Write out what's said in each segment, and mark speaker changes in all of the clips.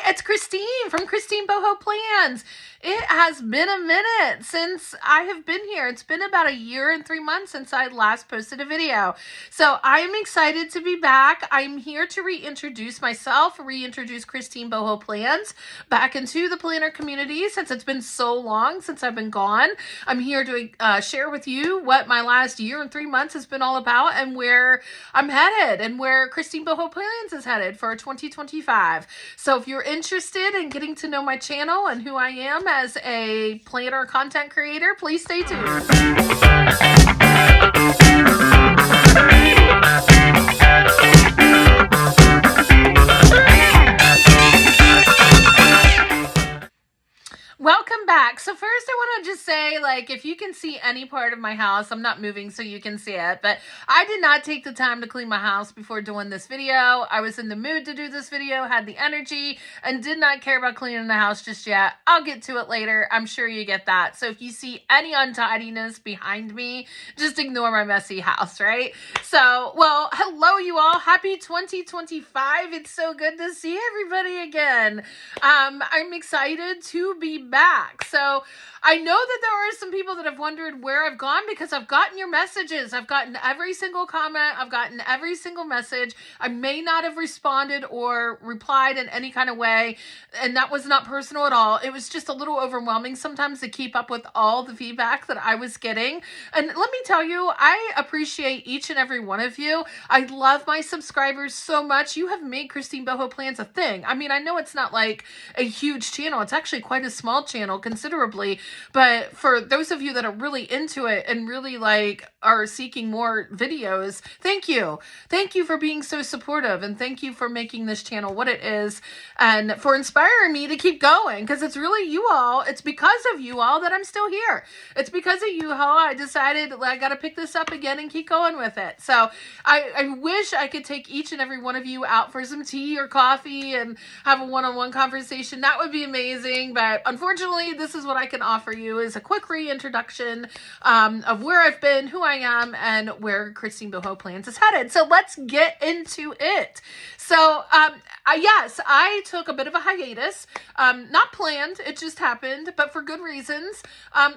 Speaker 1: it's Christine from Christine Boho Plans. It has been a minute since I have been here. It's been about a year and 3 months since I last posted a video. So I'm excited to be back. I'm here to reintroduce myself, reintroduce Christine Boho Plans back into the planner community since it's been so long since I've been gone. I'm here to share with you what my last year and 3 months has been all about and where I'm headed and where Christine Boho Plans is headed for 2025. So if you're interested in getting to know my channel and who I am as a planner content creator, please stay tuned. Welcome back. So first I want to just say, if you can see any part of my house, I'm not moving so you can see it, but I did not take the time to clean my house before doing this video. I was in the mood to do this video, had the energy, and did not care about cleaning the house just yet. I'll get to it later. I'm sure you get that. So if you see any untidiness behind me, just ignore my messy house, right? So, well, hello you all. Happy 2025. It's so good to see everybody again. I'm excited to be back. So I know that there are some people that have wondered where I've gone because I've gotten your messages. I've gotten every single comment. I've gotten every single message. I may not have responded or replied in any kind of way, and that was not personal at all. It was just a little overwhelming sometimes to keep up with all the feedback that I was getting. And let me tell you, I appreciate each and every one of you. I love my subscribers so much. You have made Christine Boho Plans a thing. I mean, I know it's not like a huge channel. It's actually quite a small channel considerably, but for those of you that are really into it and really are seeking more videos, thank you. Thank you for being so supportive, and thank you for making this channel what it is and for inspiring me to keep going, because it's really you all. It's because of you all that I'm still here. It's because of you all I decided I got to pick this up again and keep going with it. So I wish I could take each and every one of you out for some tea or coffee and have a one-on-one conversation. That would be amazing, but unfortunately, this is what I can offer you, is a quick reintroduction of where I've been, who I am, and where Christine Boho Plans is headed. So let's get into it. So yes, I took a bit of a hiatus, not planned, it just happened, but for good reasons.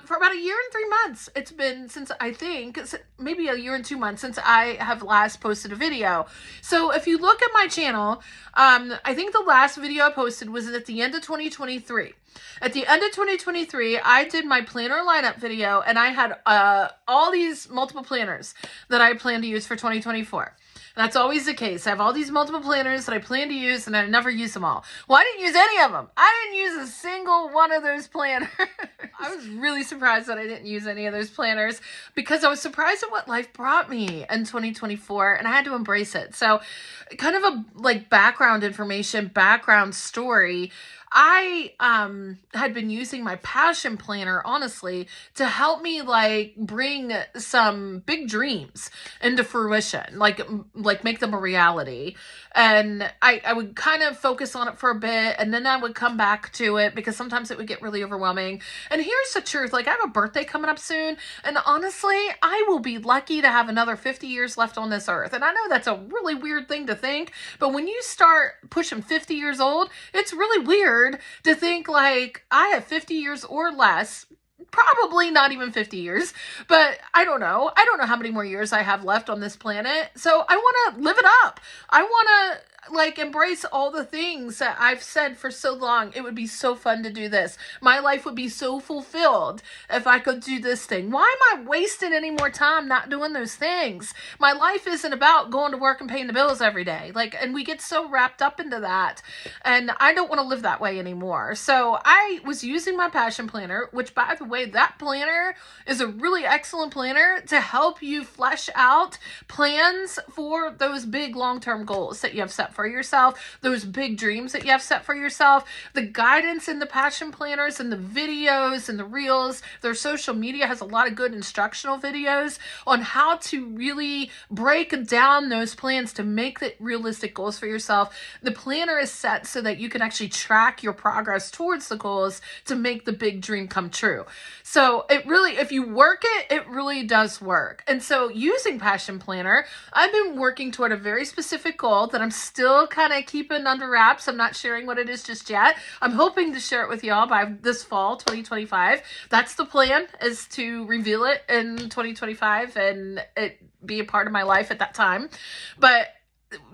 Speaker 1: For about a year and 3 months, it's been since, I think, maybe a year and 2 months since I have last posted a video. So if you look at my channel, I think the last video I posted was at the end of 2023. At the end of 2023, I did my planner lineup video, and I had all these multiple planners that I plan to use for 2024. That's always the case. I have all these multiple planners that I plan to use, and I never use them all. Well, I didn't use any of them. I didn't use a single one of those planners. I was really surprised that I didn't use any of those planners because I was surprised at what life brought me in 2024, and I had to embrace it. So kind of a background information, background story. I had been using my passion planner, honestly, to help me bring some big dreams into fruition, make them a reality. And I would kind of focus on it for a bit, and then I would come back to it because sometimes it would get really overwhelming. And here's the truth, I have a birthday coming up soon, and honestly, I will be lucky to have another 50 years left on this earth. And I know that's a really weird thing to think, but when you start pushing 50 years old, it's really weird to think I have 50 years or less, probably not even 50 years, but I don't know how many more years I have left on this planet. So I want to live it up. I want to embrace all the things that I've said for so long. It would be so fun to do this. My life would be so fulfilled if I could do this thing. Why am I wasting any more time not doing those things? My life isn't about going to work and paying the bills every day. And we get so wrapped up into that, and I don't want to live that way anymore. So I was using my passion planner, which, by the way, that planner is a really excellent planner to help you flesh out plans for those big long-term goals that you have set for yourself, those big dreams that you have set for yourself. The guidance in the passion planners and the videos and the reels, their social media has a lot of good instructional videos on how to really break down those plans to make the realistic goals for yourself. The planner is set so that you can actually track your progress towards the goals to make the big dream come true. So it really, if you work it, it really does work. And so using Passion Planner, I've been working toward a very specific goal that I'm still still kind of keeping under wraps. I'm not sharing what it is just yet. I'm hoping to share it with y'all by this fall 2025. That's the plan, is to reveal it in 2025 and it be a part of my life at that time. But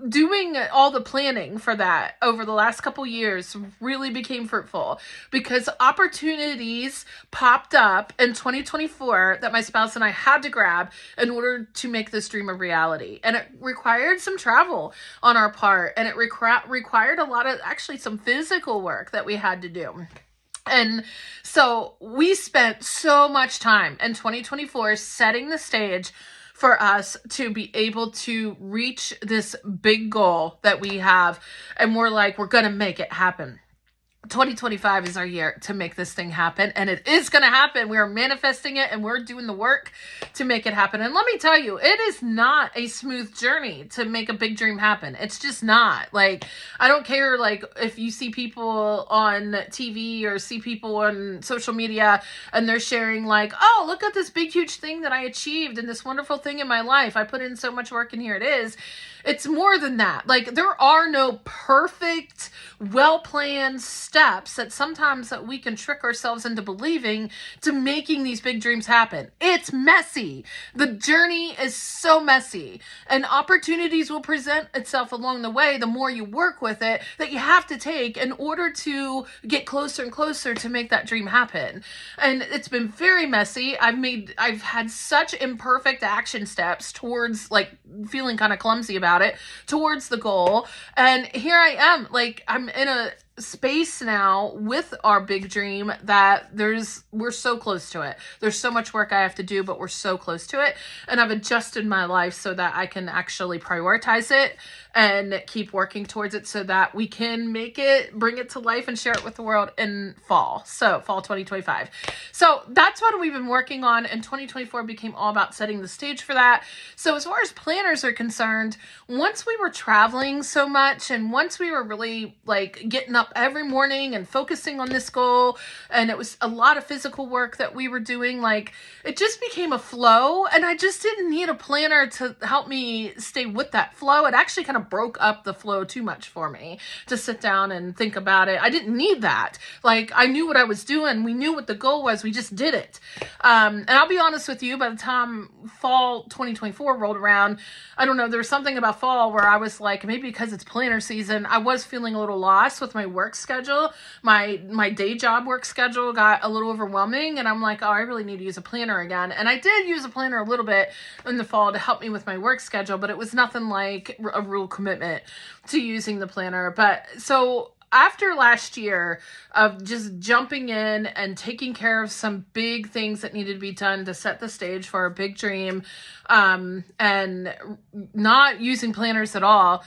Speaker 1: doing all the planning for that over the last couple years really became fruitful, because opportunities popped up in 2024 that my spouse and I had to grab in order to make this dream a reality. And it required some travel on our part, and it required a lot of, actually, some physical work that we had to do. And so we spent so much time in 2024 setting the stage for us to be able to reach this big goal that we have. And we're like, we're going to make it happen. 2025 is our year to make this thing happen, and it is going to happen. We are manifesting it, and we're doing the work to make it happen. And let me tell you, it is not a smooth journey to make a big dream happen. It's just not. Like, I don't care, like, if you see people on TV or see people on social media and they're sharing like, oh, look at this big, huge thing that I achieved and this wonderful thing in my life. I put in so much work and here it is. It's more than that. Like, there are no perfect, well-planned steps that sometimes that we can trick ourselves into believing to making these big dreams happen. It's messy. The journey is so messy, and opportunities will present itself along the way the more you work with it, that you have to take in order to get closer and closer to make that dream happen. And it's been very messy. I've had such imperfect action steps towards, like, feeling kind of clumsy about it, towards the goal. And here I am, like, I'm in a space now with our big dream that we're so close to it. There's so much work I have to do, but we're so close to it. And I've adjusted my life so that I can actually prioritize it and keep working towards it so that we can make it, bring it to life and share it with the world in fall. So fall 2025. So that's what we've been working on, and 2024 became all about setting the stage for that. So as far as planners are concerned, once we were traveling so much, and once we were really like getting up every morning and focusing on this goal, and it was a lot of physical work that we were doing, like, it just became a flow, and I just didn't need a planner to help me stay with that flow. It actually kind of broke up the flow too much for me to sit down and think about it. I didn't need that. Like, I knew what I was doing. We knew what the goal was. We just did it. And I'll be honest with you, by the time fall 2024 rolled around, I don't know, there was something about fall where I was like, maybe because it's planner season, I was feeling a little lost with my work schedule. My day job work schedule got a little overwhelming, and I'm like, oh, I really need to use a planner again. And I did use a planner a little bit in the fall to help me with my work schedule, but it was nothing like a real commitment to using the planner. But so after last year of just jumping in and taking care of some big things that needed to be done to set the stage for a big dream, and not using planners at all,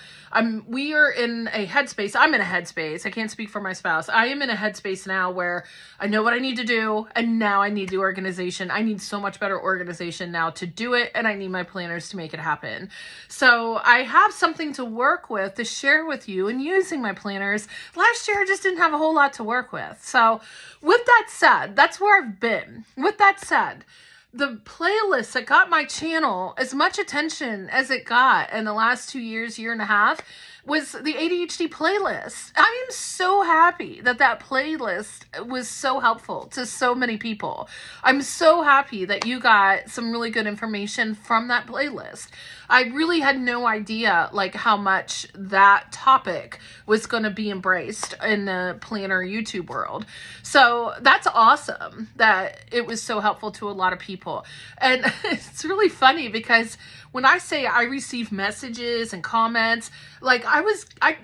Speaker 1: we are in a headspace. I'm in a headspace. I can't speak for my spouse. I am in a headspace now where I know what I need to do, and now I need the organization. I need so much better organization now to do it, and I need my planners to make it happen. So I have something to work with, to share with you, and using my planners. Last year, I just didn't have a whole lot to work with. So with that said, that's where I've been. With that said, the playlist that got my channel as much attention as it got in the last 2 years, year and a half, was the ADHD playlist. I am so happy that that playlist was so helpful to so many people. I'm so happy that you got some really good information from that playlist. I really had no idea like how much that topic was going to be embraced in the planner YouTube world. So that's awesome that it was so helpful to a lot of people. And it's really funny because when I say I receive messages and comments, like I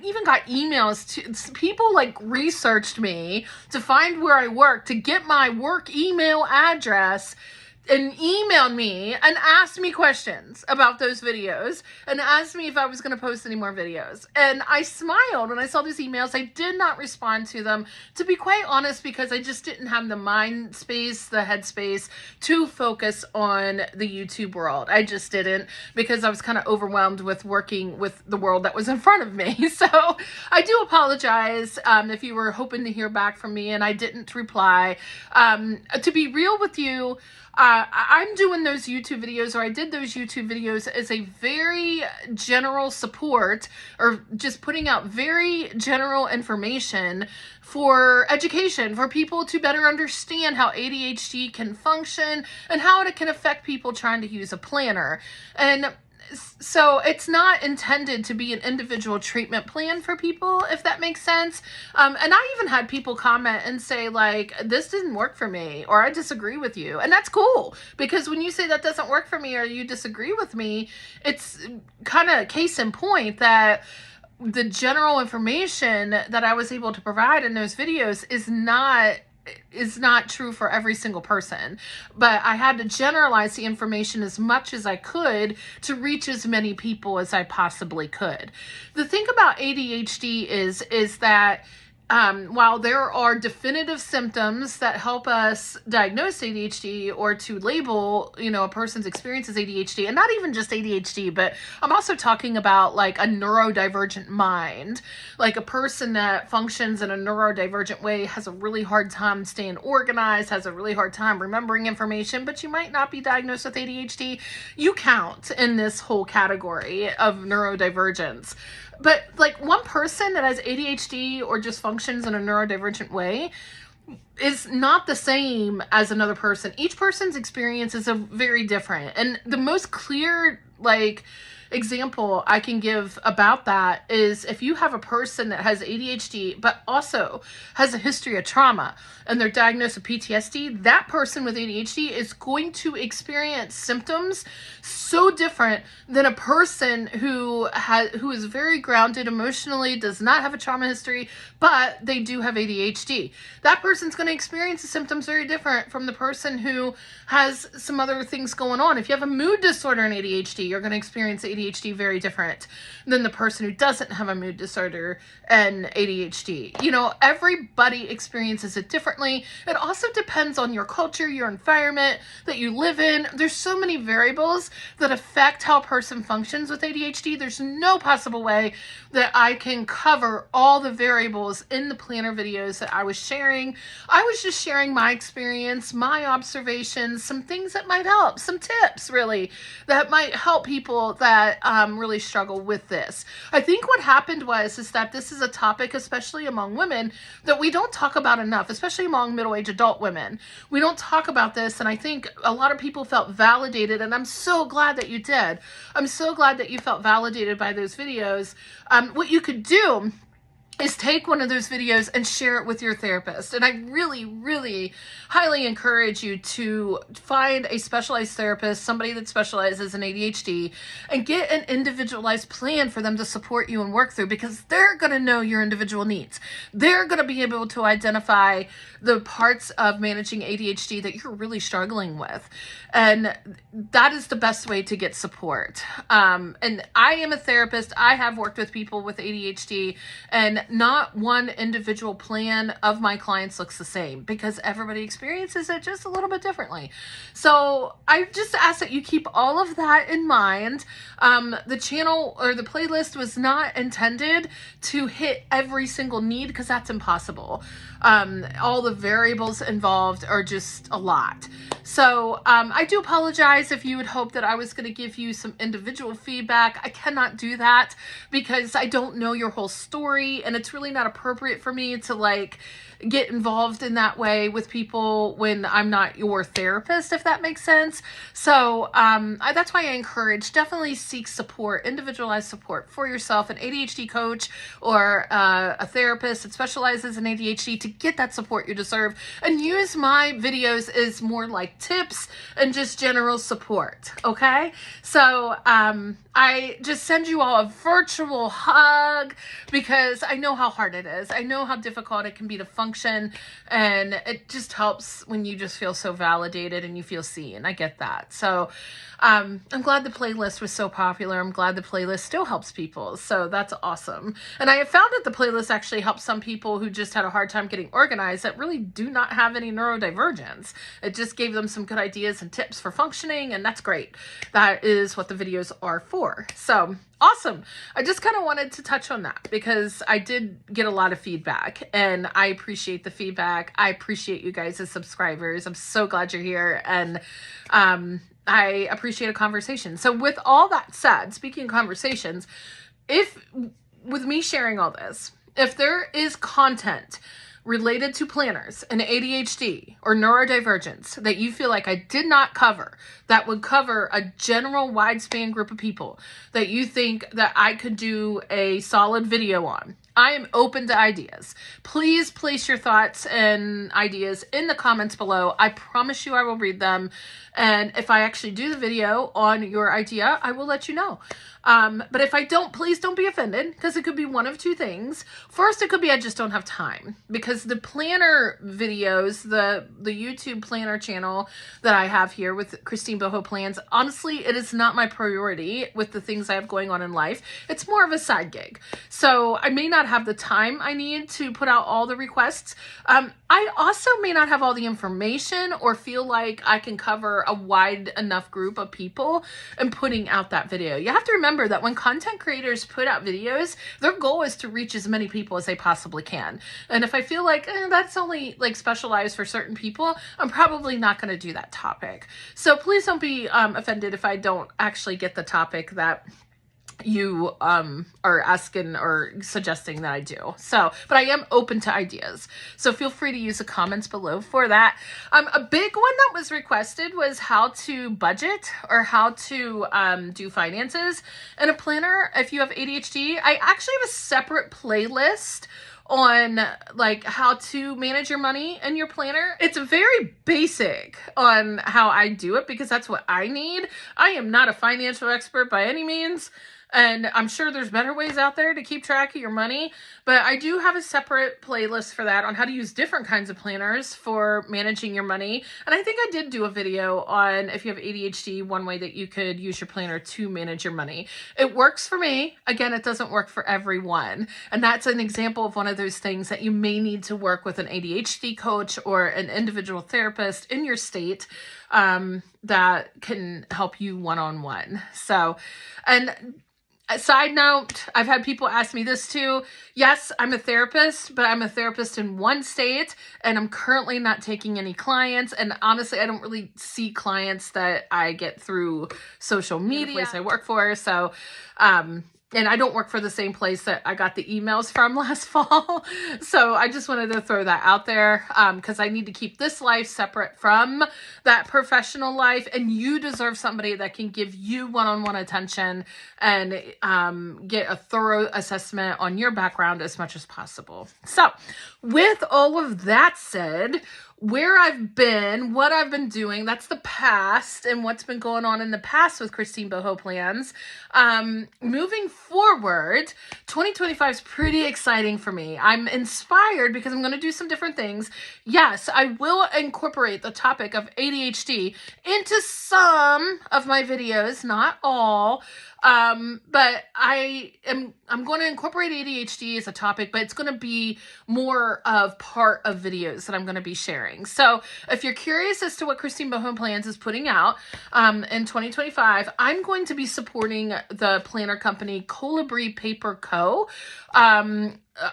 Speaker 1: even got emails to people, like researched me to find where I work, to get my work email address, and emailed me and asked me questions about those videos and asked me if I was going to post any more videos. And I smiled when I saw these emails. I did not respond to them, to be quite honest, because I just didn't have the mind space, the head space to focus on the YouTube world. I just didn't, because I was kind of overwhelmed with working with the world that was in front of me. So I do apologize if you were hoping to hear back from me and I didn't reply. To be real with you, I'm doing those YouTube videos, or I did those YouTube videos as a very general support, or just putting out very general information for education, for people to better understand how ADHD can function and how it can affect people trying to use a planner. And so it's not intended to be an individual treatment plan for people, if that makes sense. And I even had people comment and say, like, this didn't work for me, or I disagree with you. And that's cool, because when you say that doesn't work for me or you disagree with me, it's kind of case in point that the general information that I was able to provide in those videos is not true for every single person, but I had to generalize the information as much as I could to reach as many people as I possibly could. The thing about ADHD is that while there are definitive symptoms that help us diagnose ADHD or to label, a person's experience as ADHD, and not even just ADHD, but I'm also talking about like a neurodivergent mind, like a person that functions in a neurodivergent way has a really hard time staying organized, has a really hard time remembering information, but you might not be diagnosed with ADHD. You count in this whole category of neurodivergence. But like one person that has ADHD or just functions in a neurodivergent way is not the same as another person. Each person's experience is very different. And the most clear, example I can give about that is if you have a person that has ADHD, but also has a history of trauma and they're diagnosed with PTSD, that person with ADHD is going to experience symptoms so different than a person who is very grounded emotionally, does not have a trauma history, but they do have ADHD. That person's going to experience the symptoms very different from the person who has some other things going on. If you have a mood disorder and ADHD, you're going to experience ADHD very different than the person who doesn't have a mood disorder and ADHD. Everybody experiences it differently. It also depends on your culture, your environment that you live in. There's so many variables that affect how a person functions with ADHD. There's no possible way that I can cover all the variables in the planner videos that I was sharing. I was just sharing my experience, my observations, some things that might help, some tips really that might help people that really struggle with this. I think what happened is that this is a topic, especially among women, that we don't talk about enough, especially among middle-aged adult women. We don't talk about this, and I think a lot of people felt validated, and I'm so glad that you did. I'm so glad that you felt validated by those videos. What you could do is take one of those videos and share it with your therapist. And I really, really highly encourage you to find a specialized therapist, somebody that specializes in ADHD, and get an individualized plan for them to support you and work through, because they're going to know your individual needs. They're going to be able to identify the parts of managing ADHD that you're really struggling with. And that is the best way to get support. And I am a therapist. I have worked with people with ADHD, and not one individual plan of my clients looks the same, because everybody experiences it just a little bit differently. So I just ask that you keep all of that in mind. The channel or the playlist was not intended to hit every single need, because that's impossible. All the variables involved are just a lot. So I do apologize if you would hope that I was going to give you some individual feedback. I cannot do that because I don't know your whole story, and it's really not appropriate for me to get involved in that way with people when I'm not your therapist, if that makes sense. So that's why I encourage, definitely seek support, individualized support for yourself, an ADHD coach or a therapist that specializes in ADHD, to get that support you deserve, and use my videos as more like tips and just general support. Okay. So I just send you all a virtual hug, because I know how hard it is. I know how difficult it can be to function, and it just helps when you just feel so validated and you feel seen. I get that. So I'm glad the playlist was so popular. I'm glad the playlist still helps people. So that's awesome. And I have found that the playlist actually helps some people who just had a hard time getting organized that really do not have any neurodivergence. It just gave them some good ideas and tips for functioning, and that's great. That is what the videos are for. before. So awesome. I just kind of wanted to touch on that because I did get a lot of feedback, and I appreciate the feedback. I appreciate you guys as subscribers. I'm so glad you're here, and I appreciate a conversation. So with all that said, speaking of conversations, with me sharing all this, if there is content related to planners and ADHD or neurodivergence that you feel like I did not cover, that would cover a general wide span group of people that you think that I could do a solid video on, I am open to ideas. Please place your thoughts and ideas in the comments below. I promise you I will read them. And if I actually do the video on your idea, I will let you know. But if I don't, please don't be offended, because it could be one of two things. First, it could be I just don't have time, because the planner videos, the YouTube planner channel that I have here with Christine Boho Plans, honestly, it is not my priority with the things I have going on in life. It's more of a side gig. So I may not have the time I need to put out all the requests. I also may not have all the information or feel like I can cover a wide enough group of people in putting out that video. You have to remember that when content creators put out videos, their goal is to reach as many people as they possibly can. And if I feel like that's only like specialized for certain people, I'm probably not going to do that topic. So please don't be offended if I don't actually get the topic that you are asking or suggesting that I do. So, but I am open to ideas. So feel free to use the comments below for that. A big one that was requested was how to budget or how to do finances in a planner if you have ADHD. I actually have a separate playlist on like how to manage your money in your planner. It's very basic on how I do it because that's what I need. I am not a financial expert by any means. And I'm sure there's better ways out there to keep track of your money, but I do have a separate playlist for that on how to use different kinds of planners for managing your money. And I think I did do a video on, if you have ADHD, one way that you could use your planner to manage your money. It works for me. Again, it doesn't work for everyone. And that's an example of one of those things that you may need to work with an ADHD coach or an individual therapist in your state that can help you one-on-one. So, and a side note, I've had people ask me this too. Yes, I'm a therapist, but I'm a therapist in one state, and I'm currently not taking any clients. And honestly, I don't really see clients that I get through social media, the place I work for. So, and I don't work for the same place that I got the emails from last fall. So I just wanted to throw that out there because I need to keep this life separate from that professional life. And you deserve somebody that can give you one-on-one attention and get a thorough assessment on your background as much as possible. So with all of that said, where I've been, what I've been doing, that's the past and what's been going on in the past with Christine Boho Plans. Moving forward, 2025 is pretty exciting for me. I'm inspired because I'm going to do some different things. Yes, I will incorporate the topic of ADHD into some of my videos, not all. But I'm going to incorporate ADHD as a topic, but it's going to be more of part of videos that I'm going to be sharing. So if you're curious as to what Christine Boho Plans is putting out, in 2025, I'm going to be supporting the planner company Colibri Paper Co.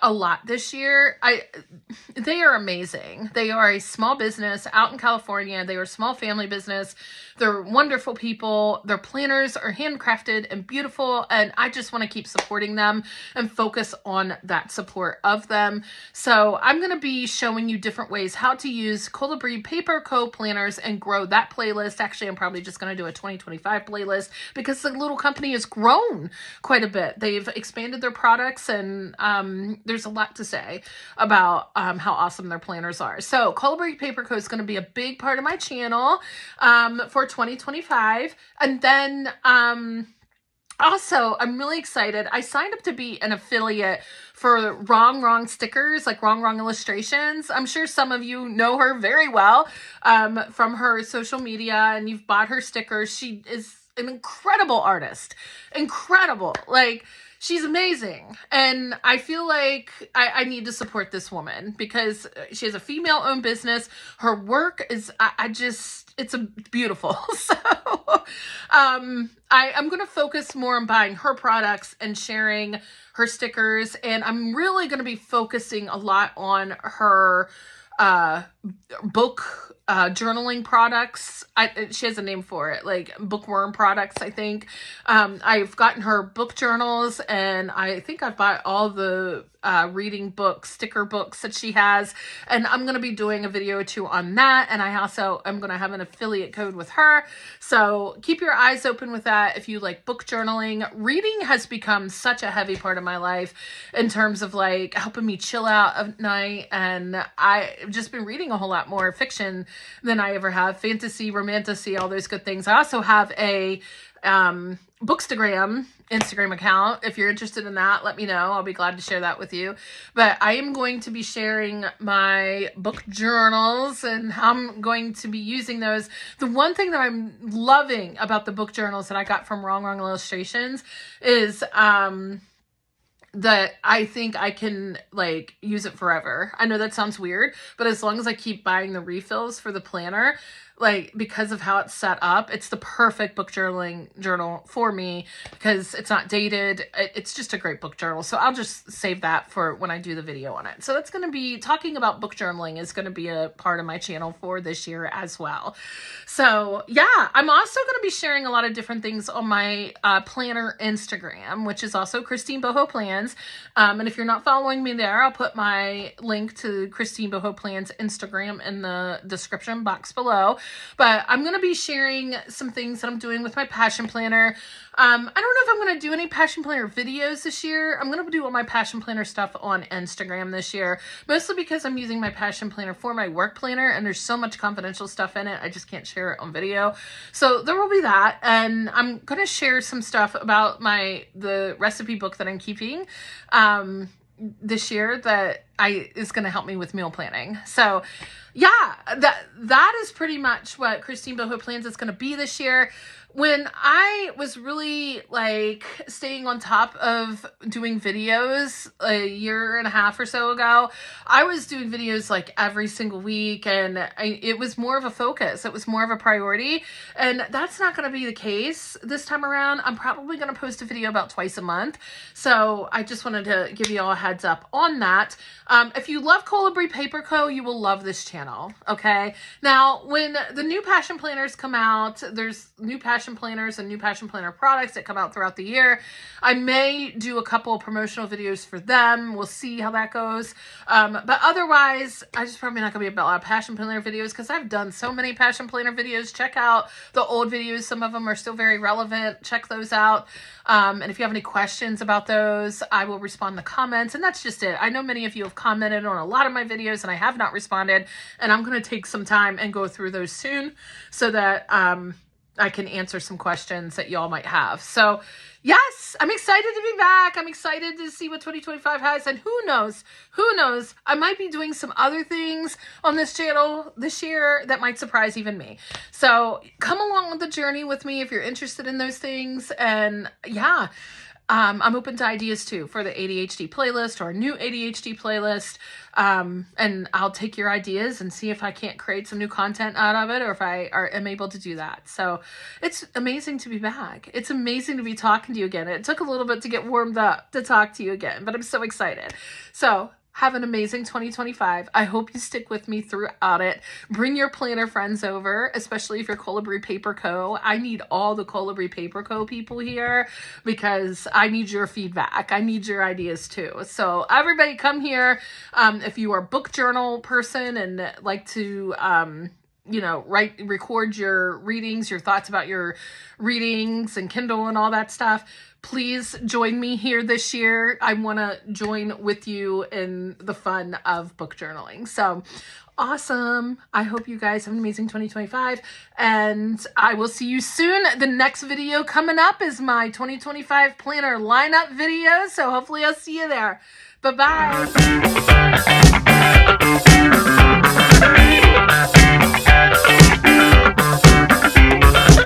Speaker 1: A lot this year. They are amazing. They are a small business out in California. They are a small family business. They're wonderful people. Their planners are handcrafted and beautiful, and I just want to keep supporting them and focus on that support of them. So I'm going to be showing you different ways how to use Colibri Paper Co. planners and grow that playlist. Actually, I'm probably just going to do a 2025 playlist because the little company has grown quite a bit. They've expanded their products, and there's a lot to say about how awesome their planners are. So Colibri Paper Co. is going to be a big part of my channel for 2025. And then also, I'm really excited. I signed up to be an affiliate for Wrong stickers, like Wrong Illustrations. I'm sure some of you know her very well from her social media, and you've bought her stickers. She is an incredible artist. Incredible. Like, she's amazing. And I feel like I need to support this woman because she has a female-owned business. Her work is, it's beautiful. So I'm going to focus more on buying her products and sharing her stickers. And I'm really going to be focusing a lot on her book journaling products. She has a name for it, like bookworm products, I think. I've gotten her book journals, and I think I've bought all the reading books, sticker books that she has, and I'm going to be doing a video or two on that. And I also am going to have an affiliate code with her, so keep your eyes open with that if you like book journaling. Reading has become such a heavy part of my life in terms of like helping me chill out at night, and I've just been reading a whole lot more fiction than I ever have. Fantasy, romantasy, all those good things. I also have a Bookstagram Instagram account. If you're interested in that, let me know. I'll be glad to share that with you. But I am going to be sharing my book journals and how I'm going to be using those. The one thing that I'm loving about the book journals that I got from Wrong Illustrations is that I think I can like use it forever. I know that sounds weird, but as long as I keep buying the refills for the planner, like because of how it's set up, it's the perfect book journal for me because it's not dated. It's just a great book journal. So I'll just save that for when I do the video on it. So that's going to be talking about book journaling is going to be a part of my channel for this year as well. So yeah, I'm also going to be sharing a lot of different things on my planner Instagram, which is also Christine Boho Plans. And if you're not following me there, I'll put my link to Christine Boho Plans Instagram in the description box below. But I'm going to be sharing some things that I'm doing with my Passion Planner. I don't know if I'm going to do any Passion Planner videos this year. I'm going to do all my Passion Planner stuff on Instagram this year, mostly because I'm using my Passion Planner for my work planner, and there's so much confidential stuff in it, I just can't share it on video. So there will be that, and I'm going to share some stuff about the recipe book that I'm keeping this year that is going to help me with meal planning. So yeah, that is pretty much what Christine Boho Plans is going to be this year. When I was really like staying on top of doing videos a year and a half or so ago, I was doing videos like every single week, and it was more of a focus. It was more of a priority, and that's not going to be the case this time around. I'm probably going to post a video about twice a month. So I just wanted to give you all a heads up on that. If you love Colibri Paper Co., you will love this channel. Okay. Now, when the new Passion Planners come out, there's new Passion Planners and new Passion Planner products that come out throughout the year. I may do a couple of promotional videos for them. We'll see how that goes. But otherwise, I just probably not going to be about Passion Planner videos because I've done so many Passion Planner videos. Check out the old videos. Some of them are still very relevant. Check those out. And if you have any questions about those, I will respond in the comments. And that's just it. I know many of you have commented on a lot of my videos and I have not responded. And I'm going to take some time and go through those soon so that I can answer some questions that y'all might have. So yes, I'm excited to be back. I'm excited to see what 2025 has. And who knows, I might be doing some other things on this channel this year that might surprise even me. So come along with the journey with me if you're interested in those things. And yeah, I'm open to ideas too for the ADHD playlist or a new ADHD playlist. And I'll take your ideas and see if I can't create some new content out of it or if I am able to do that. So it's amazing to be back. It's amazing to be talking to you again. It took a little bit to get warmed up to talk to you again, but I'm so excited. So have an amazing 2025. I hope you stick with me throughout it. Bring your planner friends over, especially if you're Colibri Paper Co. I need all the Colibri Paper Co. people here because I need your feedback. I need your ideas too. So everybody come here. If you are a book journal person and like to record your readings, your thoughts about your readings and Kindle and all that stuff, please join me here this year. I want to join with you in the fun of book journaling. So awesome. I hope you guys have an amazing 2025 and I will see you soon. The next video coming up is my 2025 planner lineup video. So hopefully I'll see you there. Bye-bye.